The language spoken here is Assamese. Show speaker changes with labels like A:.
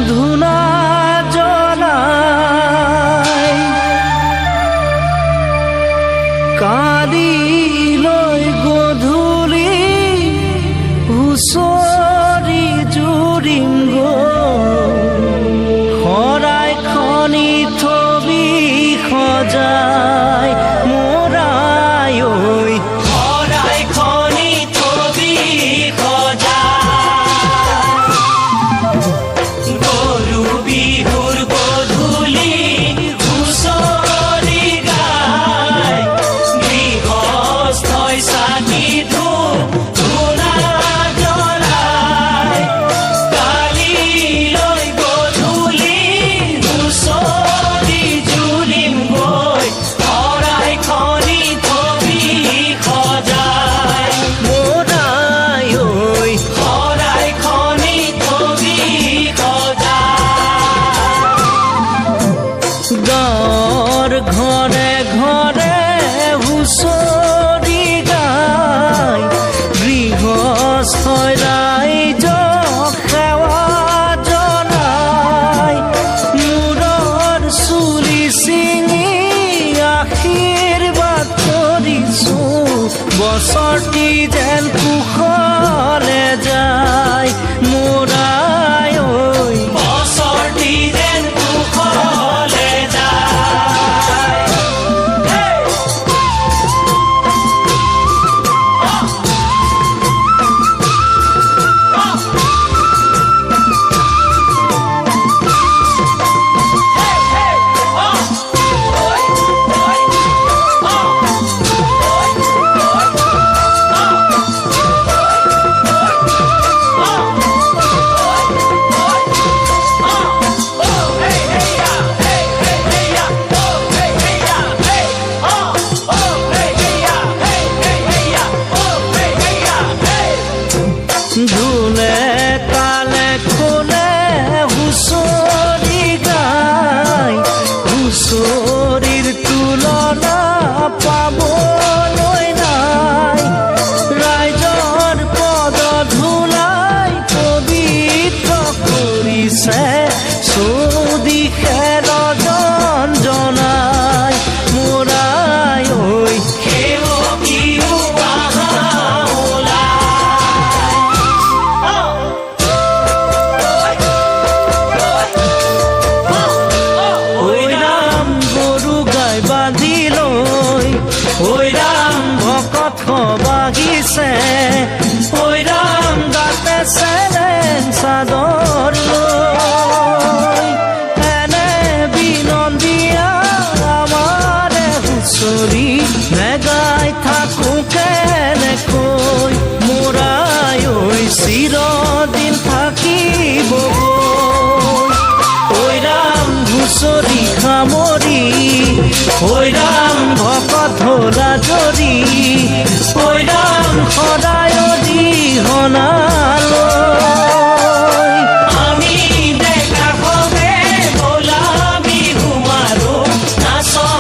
A: ধূনা জ্বলাই কালিলৈ গধূলি হুঁচৰি জুৰিম শৰাই খনি থবি সজাই মোৰাই ঐ শৰাই খনি থবি সজাই গৰু বিহুৰ গধূলি হুঁচৰি গাই গৃহস্থই চাকি ধূপ ধূনা জ্বলাই কালিলৈ গধূলি হুঁচৰি জুৰিম গৈ শৰাই খনি থবি সজাই মোৰাই ঐ শৰাই খনি থবি সজাই গাঁৱৰ ঘৰে ঘৰে হুঁচৰি গাই গৃহস্থই ৰাইজক সেৱা জনাই মূৰৰ চুলি ছিঙি আশীৰ্বাদ কৰিছোঁ বছৰটি যেন কুশলে যায় মোৰাই ঐ বছৰটি যেন কুশলে যায় ধুলে তালে খোলে হুঁচৰি গাই হুঁচৰিৰ তুলনা পাবলৈ নাই ৰাইজৰ পদ ধূলাই পবিত্ৰ কৰিছে চৌদিশে ৰজন জনাই মোৰাই ঐ সেৱকীও আহা ঐ ৰাম ভকত বাগিছে ঐ ৰাম গাতে চেলেং চাদৰ লৈ এনে বিনন্দীয়া আমাৰে হুঁচৰি নেগাই থাকোঁ কেনেকৈ মোৰাই ঐ চিৰদিন থাকিব ঐ ৰাম হুঁচৰি সামৰি ঐ ৰাম ভকত होला জৰি ঐ ৰাম সদায় দিহনা